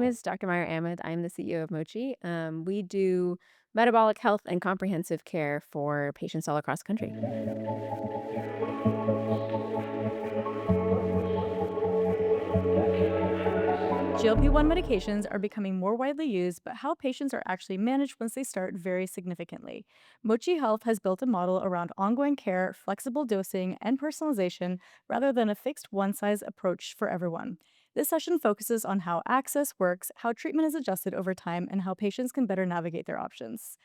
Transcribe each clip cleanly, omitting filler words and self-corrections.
is Dr. Myra Ahmad. I'm the CEO of Mochi. We do metabolic health and comprehensive care for patients all across the country. GLP-1 medications are becoming more widely used, but how patients are actually managed once they start vary significantly. Mochi Health has built a model around ongoing care, flexible dosing, and personalization rather than a fixed one-size approach for everyone. This session focuses on how access works, how treatment is adjusted over time, and how patients can better navigate their options.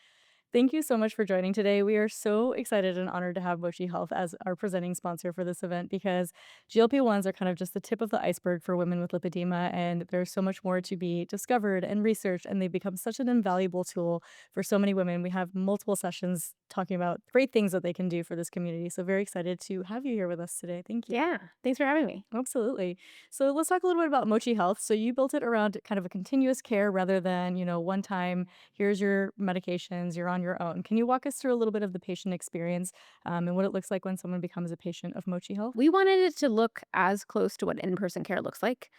Thank you so much for joining today. We are so excited and honored to have Mochi Health as our presenting sponsor for this event because GLP-1s are kind of just the tip of the iceberg for women with lipedema, and there's so much more to be discovered and researched, and they've become such an invaluable tool for so many women. We have multiple sessions talking about great things that they can do for this community. So very excited to have you here with us today. Thank you. Yeah, thanks for having me. Absolutely. So let's talk a little bit about Mochi Health. So you built it around kind of a continuous care rather than, one time, here's your medications, you're on your own. Can you walk us through a little bit of the patient experience and what it looks like when someone becomes a patient of Mochi Health? We wanted it to look as close to what in-person care looks like,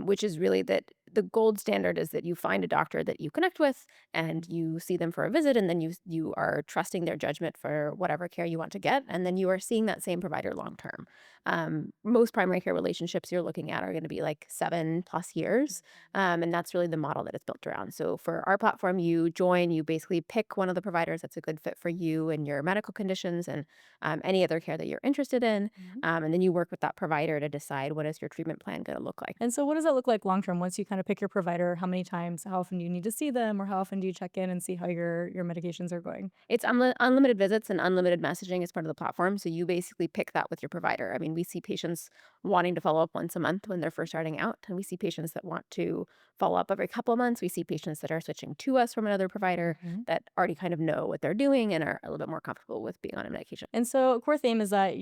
which is really that the gold standard is that you find a doctor that you connect with and you see them for a visit, and then you are trusting their judgment for whatever care you want to get, and then you are seeing that same provider long term. Most primary care relationships you're looking at are going to be like 7+ years, and that's really the model that it's built around. So for our platform, you join, you basically pick one of the providers that's a good fit for you and your medical conditions and any other care that you're interested in. And then you work with that provider to decide what is your treatment plan going to look like. And so what does that look like long term once you kind of pick your provider? How many times, how often do you need to see them, or how often do you check in and see how your medications are going? It's unlimited visits and unlimited messaging as part of the platform. So you basically pick that with your provider. I mean, we see patients wanting to follow up once a month when they're first starting out, and we see patients that want to follow up every couple of months. We see patients that are switching to us from another provider Mhm. that already kind of know what they're doing and are a little bit more comfortable with being on a medication. And so a core theme is that,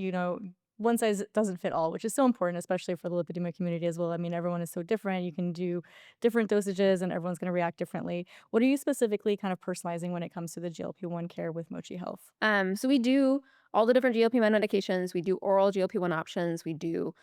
one size doesn't fit all, which is so important, especially for the lipedema community as well. I mean, everyone is so different. You can do different dosages and everyone's going to react differently. What are you specifically kind of personalizing when it comes to the GLP-1 care with Mochi Health? So we do all the different GLP-1 medications. We do oral GLP-1 options. We do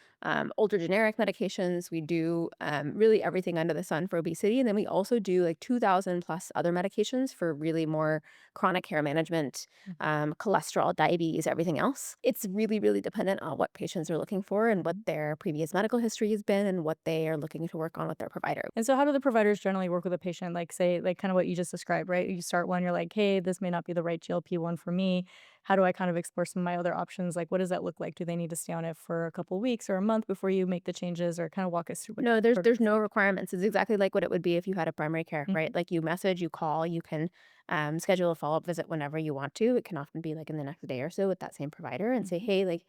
ultra generic medications. We do really everything under the sun for obesity. And then we also do like 2,000 plus other medications for really more chronic care management, cholesterol, diabetes, everything else. It's really, really dependent on what patients are looking for and what their previous medical history has been and what they are looking to work on with their provider. And so how do the providers generally work with a patient? Like say, like kind of what you just described, right? You start one, you're like, hey, this may not be the right GLP-1 for me. How do I kind of explore some of my other options? Like, what does that look like? Do they need to stay on it for a couple of weeks or a month before you make the changes, or kind of walk us through what No, there's sort of. there's no requirements. It's exactly like what it would be if you had a primary care, right? Mhm. Like you message, you call, you can schedule a follow-up visit whenever you want to. It can often be like in the next day or so with that same provider and say, Mhm. hey, like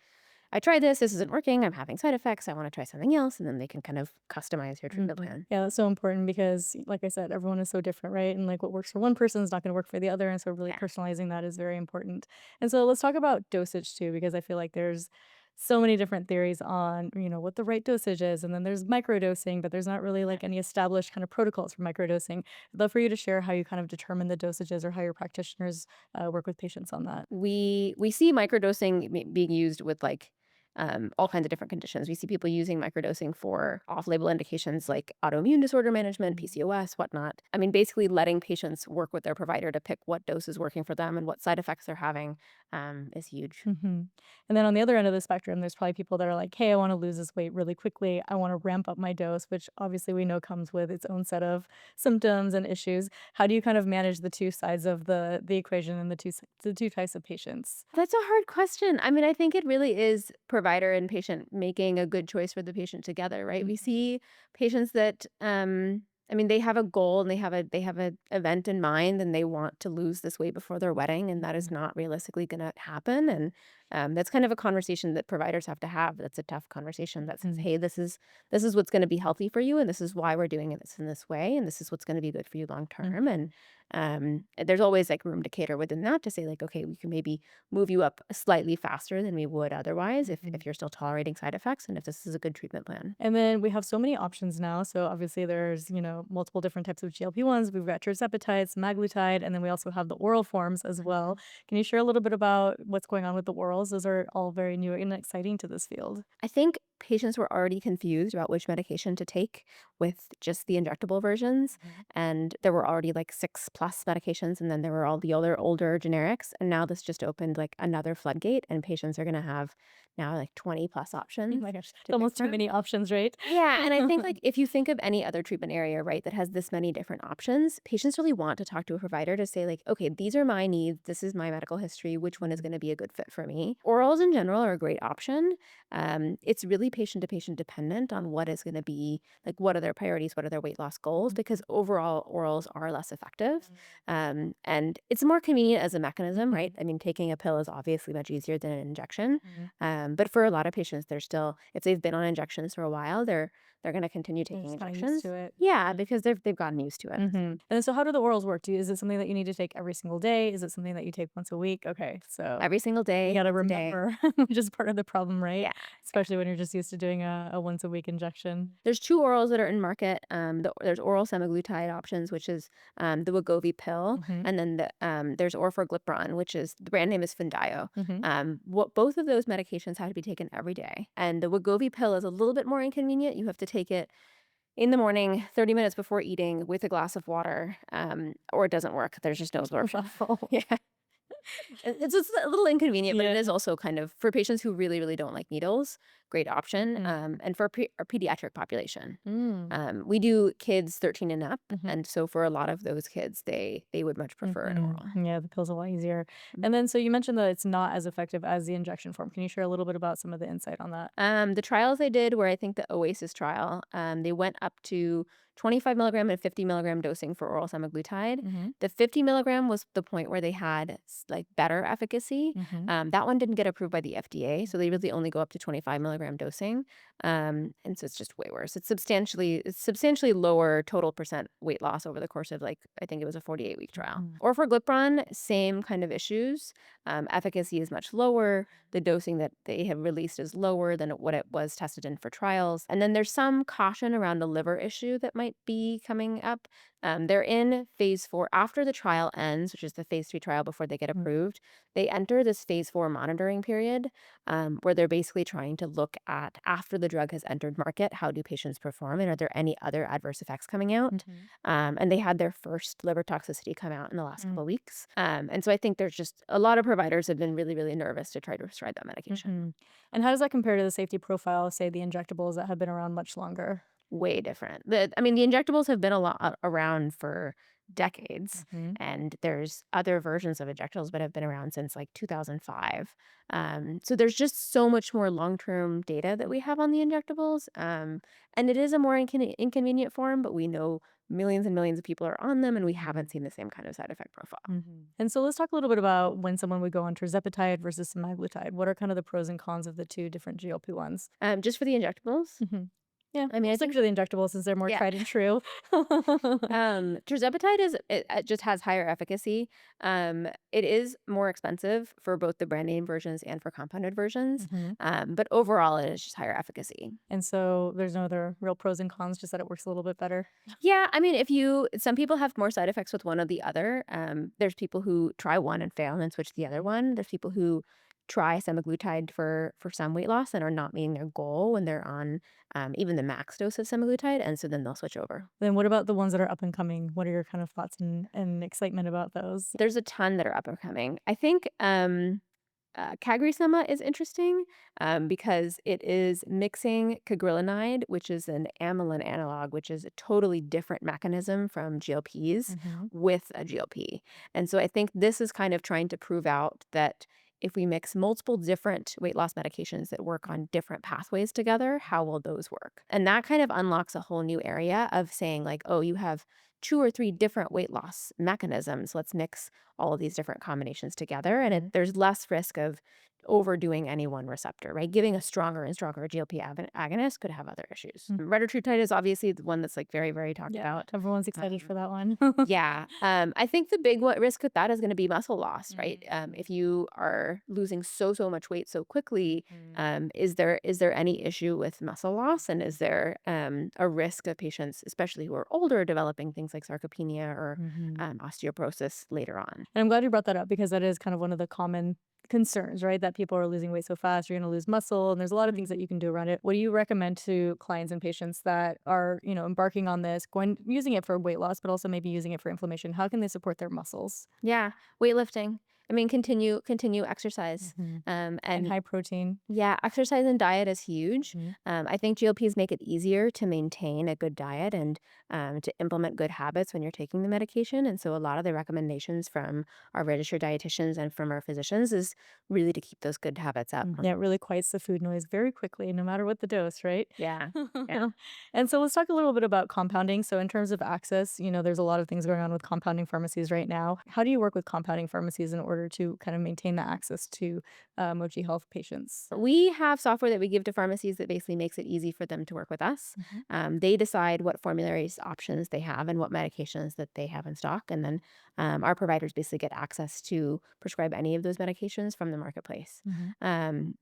I tried this isn't working, I'm having side effects, I want to try something else. And then they can kind of customize your treatment Mhm. plan. Yeah, that's so important because, like I said, everyone is so different, right? And like what works for one person is not going to work for the other. And so, really Yeah. personalizing that is very important. And so, let's talk about dosage too, because I feel like there's so many different theories on, what the right dosage is. And then there's microdosing, but there's not really like any established kind of protocols for microdosing. I'd love for you to share how you kind of determine the dosages or how your practitioners work with patients on that. We see microdosing being used with like all kinds of different conditions. We see people using microdosing for off-label indications like autoimmune disorder management, PCOS, whatnot. I mean, basically letting patients work with their provider to pick what dose is working for them and what side effects they're having is huge. Mhm. And then on the other end of the spectrum, there's probably people that are like, "Hey, I wanna lose this weight really quickly. I wanna ramp up my dose," which obviously we know comes with its own set of symptoms and issues. How do you kind of manage the 2 sides of the equation and the 2 types of patients? That's a hard question. I mean, I think it really is provider and patient making a good choice for the patient together, right? We Mhm. see patients that I mean, they have a goal and they have a event in mind and they want to lose this weight before their wedding, and that is Mhm. not realistically going to happen. And that's kind of a conversation that providers have to have. That's a tough conversation that says, Mhm. "Hey, this is what's going to be healthy for you, and this is why we're doing it this in this way, and this is what's going to be good for you long term." Mhm. And there's always like room to cater within that to say like, okay, we can maybe move you up slightly faster than we would otherwise if Mhm. you're still tolerating side effects and if this is a good treatment plan. And then we have so many options now. So obviously there's, multiple different types of GLP-1s. We've got tirzepatide, semaglutide, and then we also have the oral forms as well. Can you share a little bit about what's going on with the orals? Those are all very new and exciting to this field. I think patients were already confused about which medication to take with just the injectable versions. Mhm. And there were already like 6+ medications, and then there were all the other older generics. And now this just opened like another floodgate, and patients are going to have now like 20+ Oh options my gosh, it's to pick almost too from. many options, right? Yeah, and I think, like, if you think of any other treatment area, right, that has this many different options, patients really want to talk to a provider to say, like, "Okay, these are my needs. This is my medical history. Which one is gonna be a good fit for me?" Orals in general are a great option. It's really patient to patient dependent on what is gonna be like, what are their priorities, what are their weight loss goals, because overall, orals are less effective. And it's more convenient as a mechanism, right? Mhm. I mean, taking a pill is obviously much easier than an injection. Mhm. But for a lot of patients, they're still if they've been on injections for a while, they're gonna continue They're taking just kinda used to injections. it. Yeah, because they've gotten used to it. Mhm. And so how do the orals work? Is it something that you need to take every single day? Is it something that you take once a week? Okay, so Every single you day, gotta once a day. remember, which is part of the problem, right? Yeah. Especially when you're just used to doing a once a week injection. There's 2 orals that are in market. There's oral semaglutide options, which is, the Wegovy pill, Mhm. and then there's orforglipron, which is the brand name is Foundayo. Mhm. What both of those medications have to be taken every day, and the Wegovy pill is a little bit more inconvenient. You have to take it in the morning, 30 minutes before eating with a glass of water, or it doesn't work. There's just no absorption. Wow. Yeah. It's just a little inconvenient, but it is Yeah. also kind of for patients who really, really don't like needles, great option, Mhm. and for our pediatric population. Mm. We do kids 13 and up, Mhm. and so for a lot of those kids, they would much prefer an Mhm. oral. Yeah, the pill's a lot easier. And then so you mentioned that it's not as effective as the injection form. Can you share a little bit about some of the insight on that? The trials they did were, I think, the Oasis trial. They went up to 25 milligram and 50 milligram dosing for oral semaglutide. Mhm. The 50 milligram was the point where they had like better efficacy. Mhm. That one didn't get approved by the FDA, so they really only go up to 25 milligram dosing. And so it's just way worse. It's substantially lower total percent weight loss over the course of like I think it was a 48-week trial. Mhm. Or for glipron, same kind of issues. Efficacy is much lower. The dosing that they have released is lower than what it was tested in for trials. And then there's some caution around a liver issue that might be coming up. They're in phase 4 after the trial ends, which is the phase 3 trial before they get Mhm. approved. They enter this phase 4 monitoring period where they're basically trying to look at after the drug has entered market, how do patients perform and are there any other adverse effects coming out? Mhm. And they had their first liver toxicity come out in the last Mm. couple of weeks. And so I think there's just a lot of providers have been really, really nervous to try to prescribe that medication. Mhm. And how does that compare to the safety profile of, say, the injectables that have been around much longer? Way different. I mean, the injectables have been a lot around for decades, Mhm. and there's other versions of injectables that have been around since like 2005. So there's just so much more long-term data that we have on the injectables. And it is a more inconvenient form, but we know millions and millions of people are on them, and we haven't seen the same kind of side effect profile. Mhm. And so let's talk a little bit about when someone would go on tirzepatide versus semaglutide. What are kind of the pros and cons of the two different GLP-1s? Just for the injectables, Mhm. Yeah, I mean, we'll I stick think, to the injectables since they're more yeah. tried and true. Tirzepatide it just has higher efficacy. It is more expensive for both the brand name versions and for compounded versions. Mhm. But overall, it is just higher efficacy. And so there's no other real pros and cons, just that it works a little bit better. Yeah, I mean, some people have more side effects with one or the other. There's people who try one and fail and then switch to the other one. There's people who try semaglutide for some weight loss and are not meeting their goal when they're on even the max dose of semaglutide, and so then they'll switch over. Then what about the ones that are up and coming? What are your kind of thoughts and excitement about those? There's a ton that are up and coming. I think CagriSema is interesting because it is mixing cagrilinide, which is an amylin analog, which is a totally different mechanism from GLPs, Mhm. with a GLP. And so I think this is kind of trying to prove out that if we mix multiple different weight loss medications that work on different pathways together, how will those work? And that kind of unlocks a whole new area of saying, like, oh, you have 2 or 3 different weight loss mechanisms. Let's mix all of these different combinations together, and Mhm. there's less risk of overdoing any one receptor, right? Giving a stronger and stronger GLP agonist could have other issues. Mm. Retatrutide is obviously the one that's like very, very talked Yeah, about. everyone's excited Um, for that one. yeah, I think the big risk with that is going to be muscle loss, right? Mhm. If you are losing so much weight so quickly, Mhm. is there any issue with muscle loss, and is there a risk of patients, especially who are older, developing things like sarcopenia or Mhm. osteoporosis later on? And I'm glad you brought that up because that is kind of one of the common concerns, right? That people are losing weight so fast, you're gonna lose muscle, and there's a lot of things Mhm. that you can do around it. What do you recommend to clients and patients that are, embarking on this, going using it for weight loss, but also maybe using it for inflammation? How can they support their muscles? Yeah, weightlifting. I mean, continue exercise, Mhm. And and high protein. yeah, exercise and diet is huge. Mhm. I think GLPs make it easier to maintain a good diet and to implement good habits when you're taking the medication. And so, a lot of the recommendations from our registered dietitians and from our physicians is really to keep those good habits up. Yeah, it really quiets the food noise very quickly, no matter what the dose, right? Yeah, yeah. And so let's talk a little bit about compounding. So in terms of access, there's a lot of things going on with compounding pharmacies right now. How do you work with compounding pharmacies in order to kind of maintain the access to Mochi Health patients? We have software that we give to pharmacies that basically makes it easy for them to work with us. Mhm. They decide what formularies options they have and what medications that they have in stock, and then our providers basically get access to prescribe any of those medications from the marketplace. Mhm.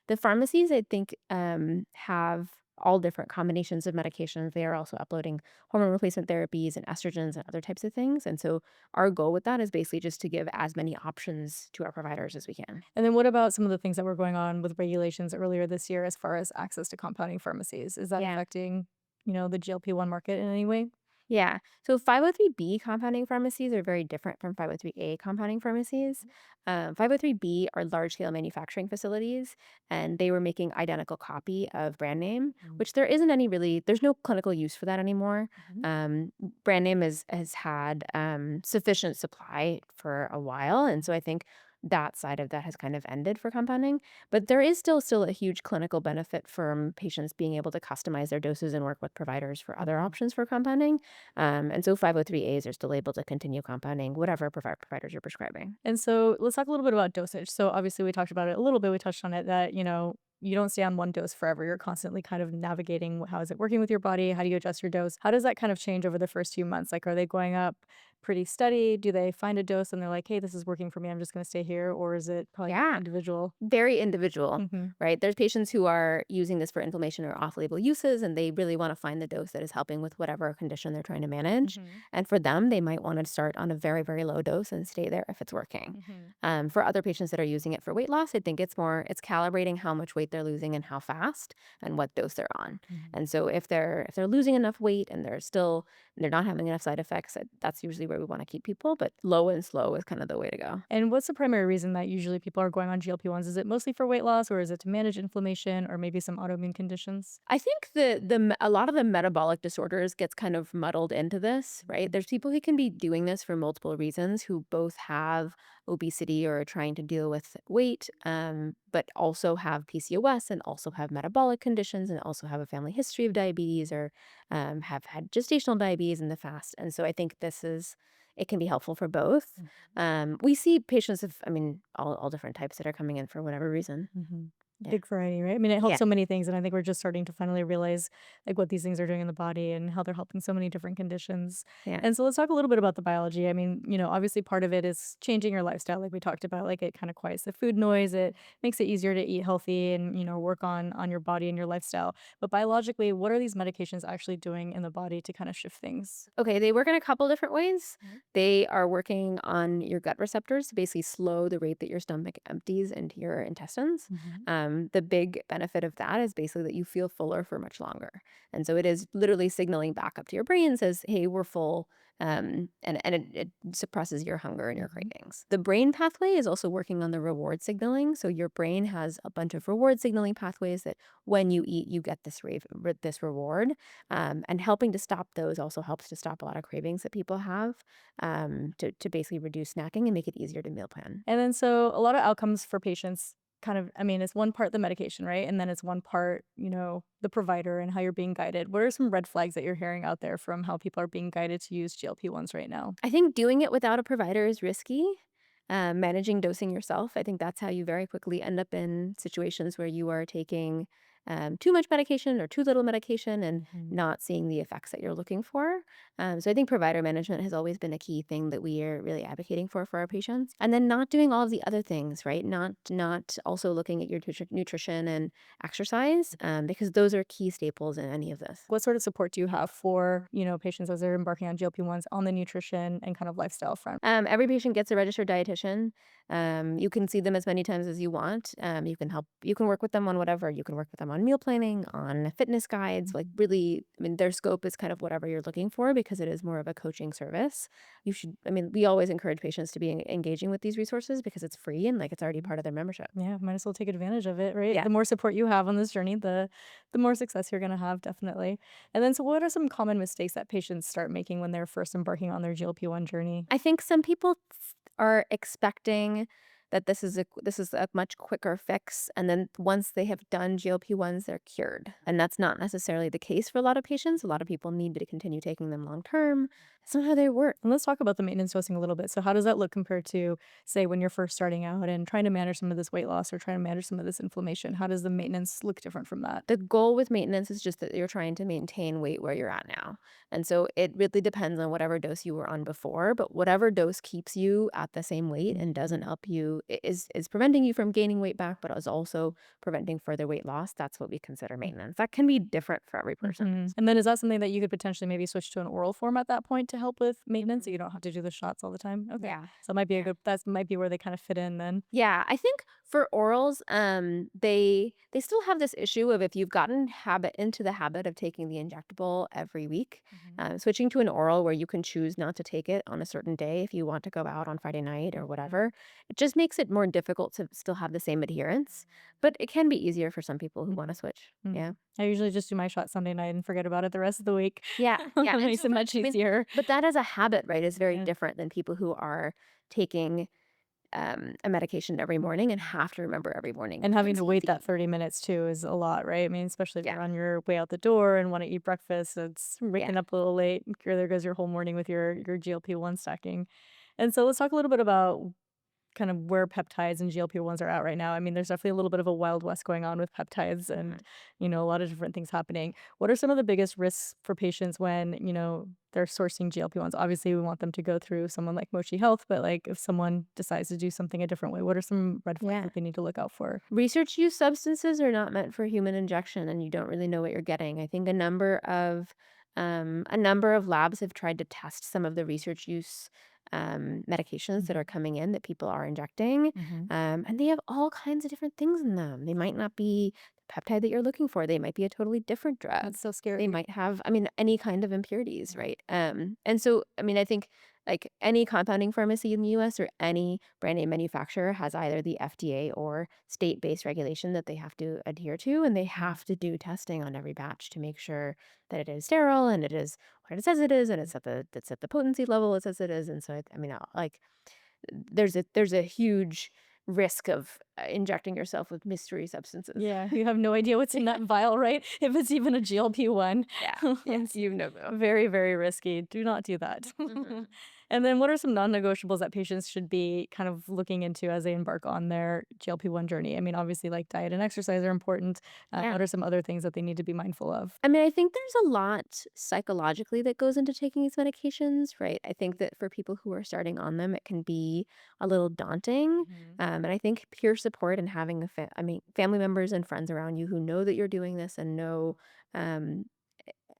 The pharmacies, I think, have all different combinations of medications. They are also uploading hormone replacement therapies and estrogens and other types of things. And so our goal with that is basically just to give as many options to our providers as we can. And then what about some of the things that were going on with regulations earlier this year as far as access to compounding pharmacies? Is that Yeah. affecting, the GLP-1 market in any way? Yeah. So 503B compounding pharmacies are very different from 503A compounding pharmacies. 503B are large scale manufacturing facilities, and they were making identical copy of brand name, Mhm. which there isn't any really, there's no clinical use for that anymore. Mhm. Brand name has had sufficient supply for a while. And so I think that side of that has kind of ended for compounding. But there is still a huge clinical benefit from patients being able to customize their doses and work with providers for other Mhm. options for compounding. And so 503As are still able to continue compounding whatever providers you're prescribing. And so let's talk a little bit about dosage. So obviously we talked about it a little bit. We touched on it that, you don't stay on one dose forever. You're constantly kind of navigating how is it working with your body? How do you adjust your dose? How does that kind of change over the first few months? Like, are they going up pretty steady? Do they find a dose and they're like, hey, this is working for me. I'm just going to stay here? Or is it probably Yeah. individual? Very individual, Mm-hmm. right? There's patients who are using this for inflammation or off-label uses, and they really want to find the dose that is helping with whatever condition they're trying to manage. Mm-hmm. And for them, they might want to start on a very, very low dose and stay there if it's working. Mm-hmm. For other patients that are using it for weight loss, I think it's calibrating how much weight they're losing and how fast and what dose they're on. Mm-hmm. And so if they're losing enough weight and they're not having enough side effects, that's usually where we want to keep people. But low and slow is kind of the way to go. And what's the primary reason that usually people are going on GLP-1s? Is it mostly for weight loss or is it to manage inflammation or maybe some autoimmune conditions? I think a lot of the metabolic disorders gets kind of muddled into this, right? There's people who can be doing this for multiple reasons who both have obesity or are trying to deal with weight, but also have PCOS and also have metabolic conditions and also have a family history of diabetes or have had gestational diabetes in the past. And so I think it can be helpful for both. We see patients of, I mean, all different types that are coming in for whatever reason. Mhm. Yeah. Big variety, right? I mean, it helps Yeah. so many things, and I think we're just starting to finally realize, like, what these things are doing in the body and how they're helping so many different conditions. Yeah. And so let's talk a little bit about the biology. I mean, obviously part of it is changing your lifestyle, like we talked about. Like, it kind of quiets the food noise. It makes it easier to eat healthy and, work on your body and your lifestyle. But biologically, what are these medications actually doing in the body to kind of shift things? Okay, they work in a couple different ways. Mhm. They are working on your gut receptors to basically slow the rate that your stomach empties into your intestines. Mhm. The big benefit of that is basically that you feel fuller for much longer. And so it is literally signaling back up to your brain says, hey, we're full. And it suppresses your hunger and your Mhm. cravings. The brain pathway is also working on the reward signaling. So your brain has a bunch of reward signaling pathways that when you eat, you get this reward. And helping to stop those also helps to stop a lot of cravings that people have, to basically reduce snacking and make it easier to meal plan. And then so a lot of outcomes for patients kind of, I mean, it's one part the medication, right? And then it's one part, the provider and how you're being guided. What are some red flags that you're hearing out there from how people are being guided to use GLP-1s right now? I think doing it without a provider is risky. Managing dosing yourself, I think that's how you very quickly end up in situations where you are taking too much medication or too little medication and Mhm. not seeing the effects that you're looking for. So I think provider management has always been a key thing that we are really advocating for our patients. And then not doing all of the other things, right? Not also looking at your nutrition and exercise, because those are key staples in any of this. What sort of support do you have for, patients as they're embarking on GLP-1s on the nutrition and kind of lifestyle front? Every patient gets a registered dietitian. You can see them as many times as you want. You can work with them on whatever. You can work with them on meal planning, on fitness guides, like Mhm. really, I mean, their scope is kind of whatever you're looking for because it is more of a coaching service. I mean, we always encourage patients to be engaging with these resources because it's free and like it's already part of their membership. Yeah, might as well take advantage of it, right? Yeah. The more support you have on this journey, the more success you're gonna have, definitely. And then so what are some common mistakes that patients start making when they're first embarking on their GLP-1 journey? I think some people are expecting that this is a much quicker fix, and then once they have done GLP-1s, they're cured, and that's not necessarily the case for a lot of patients. A lot of people need to continue taking them long term. That's not how they work. And let's talk about the maintenance dosing a little bit. So how does that look compared to, say, when you're first starting out and trying to manage some of this weight loss or trying to manage some of this inflammation? How does the maintenance look different from that? The goal with maintenance is just that you're trying to maintain weight where you're at now. And so it really depends on whatever dose you were on before, but whatever dose keeps you at the same weight and doesn't help you is preventing you from gaining weight back, but is also preventing further weight loss. That's what we consider maintenance. That can be different for every person. Mhm. And then is that something that you could potentially maybe switch to an oral form at that point to help with maintenance so you don't have to do the shots all the time? Okay. Yeah. So it might be a Yeah. good that might be where they kind of fit in then. Yeah, I think for orals, they still have this issue of if you've gotten habit into the habit of taking the injectable every week, Mhm. switching to an oral where you can choose not to take it on a certain day if you want to go out on Friday night or Mhm. whatever, it just makes it more difficult to still have the same adherence. But it can be easier for some people who want to Mhm. switch. Yeah. Mhm. I usually just do my shot Sunday night and forget about it the rest of the week. Yeah, yeah. That And makes so it for much I mean, easier. but that as a habit, right, is very Yeah. different than people who are taking a medication every morning and have to remember every morning. And That having one's to wait that easy. 30 minutes too is a lot, right? I mean, especially if Yeah. you're on your way out the door and wanna eat breakfast, it's Yeah. waking up a little late. There goes your whole morning with your GLP-1 stacking. And so let's talk a little bit about kind of where peptides and GLP-1s are at right now. I mean, there's definitely a little bit of a wild west going on with peptides and, Mhm. a lot of different things happening. What are some of the biggest risks for patients when, they're sourcing GLP-1s? Obviously, we want them to go through someone like Mochi Health, but like if someone decides to do something a different way, what are some red flags Yeah. that they need to look out for? Research use substances are not meant for human injection, and you don't really know what you're getting. I think a number of labs have tried to test some of the research use medications that are Mhm. coming in that people are injecting, Mhm. and they have all kinds of different things in them. They might not be the peptide that you're looking for. They might be a totally different drug. That's so They scary. might have, I mean, any kind of impurities, Mhm. right? And so, I mean, I think like any compounding pharmacy in the US or any brand name manufacturer has either the FDA or state-based regulation that they have to adhere to, and they Mhm. have to do testing on every batch to make sure that it is sterile and it is what it says it is, and it's at the potency level it says it is. And so, I mean, like there's a huge risk of injecting yourself with mystery substances. Yeah, you have no idea what's in that vial, right? If it's even a GLP-1. Yeah, yeah, It's you know, no. very, very risky. Do not do that. Mhm. And then what are some non-negotiables that patients should be kind of looking into as they embark on their GLP-1 journey? I mean, obviously, like diet and exercise are important. Yeah. What are some other things that they need to be mindful of? I mean, I think there's a lot psychologically that goes into taking these medications, right? I think that for people who are starting on them, it can be a little daunting. Mhm. And I think peer support and having I mean, family members and friends around you who know that you're doing this and know, um,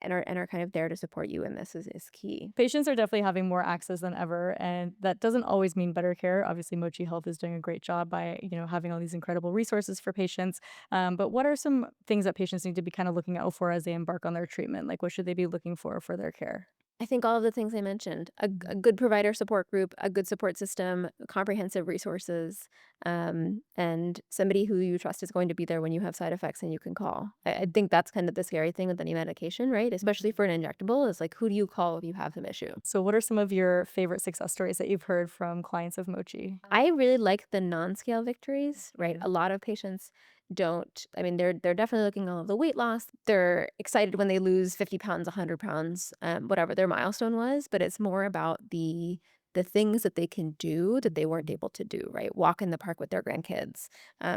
and are kind of there to support you in this is key. Patients are definitely having more access than ever, and that doesn't always mean better care. Obviously, Mochi Health is doing a great job by, having all these incredible resources for patients. But what are some things that patients need to be kind of looking out for as they embark on their treatment? Like, what should they be looking for their care? I think all of the things I mentioned, a good provider support group, a good support system, comprehensive resources, and somebody who you trust is going to be there when you have side effects and you can call. I Mhm. think that's kind of the scary thing with any medication, right? Especially Mhm. for an injectable, is like, who do you call if you have some issue? So, what are some of your favorite success stories that you've heard from clients of Mochi? I really like the non-scale victories, right? Mhm. A lot of patients don't, I mean, they're definitely looking at all of the weight loss. They're excited when they lose 50 pounds, 100 pounds, whatever their milestone was, but it's more about the things that they can do that they weren't able to do, right? Walk in the park with their grandkids,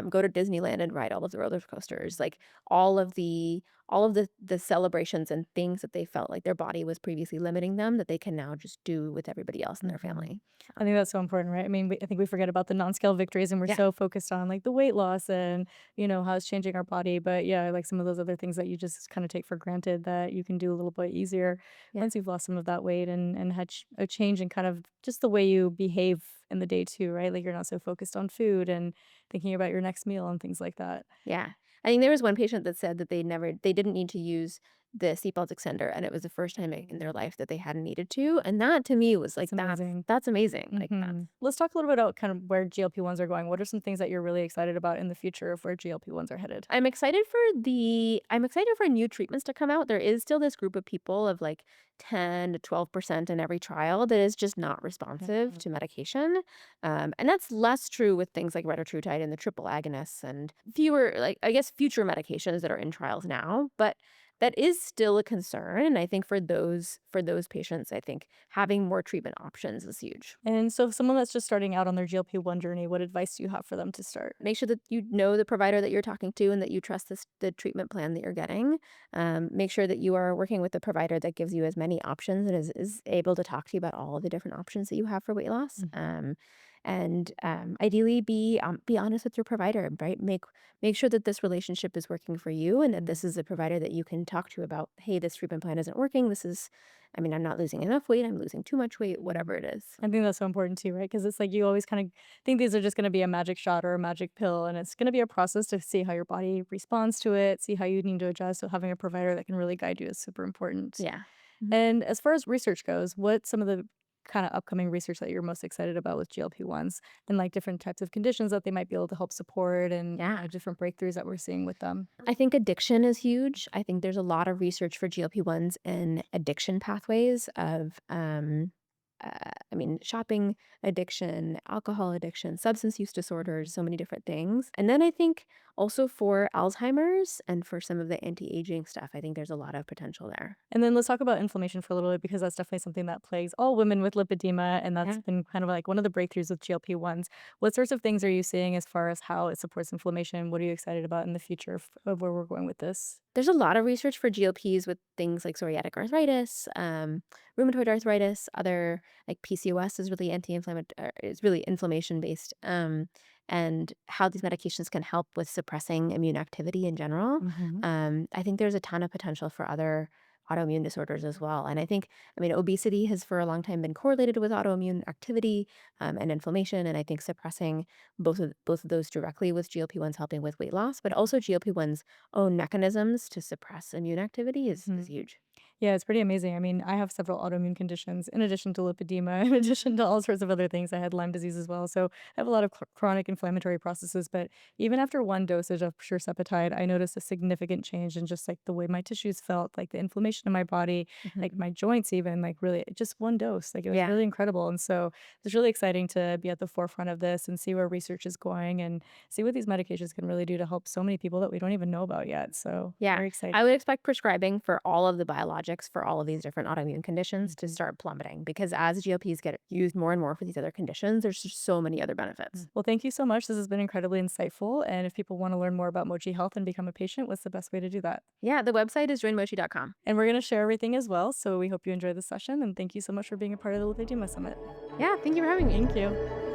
go to Disneyland and ride all of the roller coasters, like all of the celebrations and things that they felt like their body was previously limiting them that they can now just do with everybody else in their Mhm. family. I think that's so important, right? I mean, I think we forget about the non-scale victories and we're Yeah. so focused on like the weight loss and, how it's changing our body. But yeah, I like some of those other things that you just kind of take for granted that you can do a little bit easier Yeah. once you've lost some of that weight and had a change in kind of just the way you behave in the day too, right? Like you're not so focused on food and thinking about your next meal and things like that. Yeah. I think there was one patient that said that they didn't need to use the seatbelt extender, and it was the first time in their life that they hadn't needed to, and that to me was like, That's amazing. that's amazing, like, that's Let's talk a little bit about kind of where GLP-1s are going. What are some things that you're really excited about in the future of where GLP-1s are headed? I'm excited for new treatments to come out. There is still this group of people of, like, 10 to 12% in every trial that is just not responsive Yeah. to medication, and that's less true with things like retatrutide and the triple agonists and fewer, like, I guess, future medications that are in trials now, but that is still a concern, and I think for those patients, I think having more treatment options is huge. And so, if someone that's just starting out on their GLP-1 journey, what advice do you have for them to start? Make sure that you know the provider that you're talking to and that you trust the treatment plan that you're getting. Make sure that you are working with the provider that gives you as many options and is able to talk to you about all of the different options that you have for weight loss. Ideally, be honest with your provider, right? Make sure that this relationship is working for you and that Mhm. this is a provider that you can talk to about, hey, this treatment plan isn't working. I'm not losing enough weight. I'm losing too much weight, whatever it is. I think that's so important too, right? Because it's like you always kind of think these are just going to be a magic shot or a magic pill, and it's going to be a process to see how your body responds to it, see how you need to adjust. So having a provider that can really guide you is super important. Yeah. Mhm. And as far as research goes, what's some of the kind of upcoming research that you're most excited about with GLP-1s and like different types of conditions that they might be able to help support and Yeah. different breakthroughs that we're seeing with them? I think addiction is huge. I think there's a lot of research for GLP-1s in addiction pathways of, shopping addiction, alcohol addiction, substance use disorders, so many different things. And then I think also for Alzheimer's and for some of the anti-aging stuff, I think there's a lot of potential there. And then let's talk about inflammation for a little bit because that's definitely something that plagues all women with lipedema, and that's Yeah. been kind of like one of the breakthroughs with GLP-1s. What sorts of things are you seeing as far as how it supports inflammation? What are you excited about in the future of where we're going with this? There's a lot of research for GLPs with things like psoriatic arthritis, rheumatoid arthritis, other like PCOS is really anti-inflammatory, is really inflammation based, and how these medications can help with suppressing immune activity in general. Mhm. I think there's a ton of potential for other autoimmune disorders as well. And obesity has for a long time been correlated with autoimmune activity and inflammation. And I think suppressing both of those directly with GLP-1s helping with weight loss, but also GLP-1s own mechanisms to suppress immune activity is Mhm. huge. Yeah, it's pretty amazing. I mean, I have several autoimmune conditions in addition to lipedema, in addition to all sorts of other things. I had Lyme disease as well. So I have a lot of chronic inflammatory processes. But even after one dosage of Sepetide, I noticed a significant change in just like the way my tissues felt, like the inflammation in my body, like Mhm. my joints, even like really just one dose. Like it was Yeah. really incredible. And so it's really exciting to be at the forefront of this and see where research is going and see what these medications can really do to help so many people that we don't even know about yet. So Yeah. very exciting. I would expect prescribing for all of the biologics for all of these different autoimmune conditions to Mhm. start plummeting because as GLPs get used more and more for these other conditions, there's just so many other benefits. Well, thank you so much. This has been incredibly insightful. And if people want to learn more about Mochi Health and become a patient, what's the best way to do that? Yeah, the website is joinmochi.com. And we're going to share everything as well. So we hope you enjoy the session. And thank you so much for being a part of the Lipedema Summit. Yeah, thank you for having me. Thank you.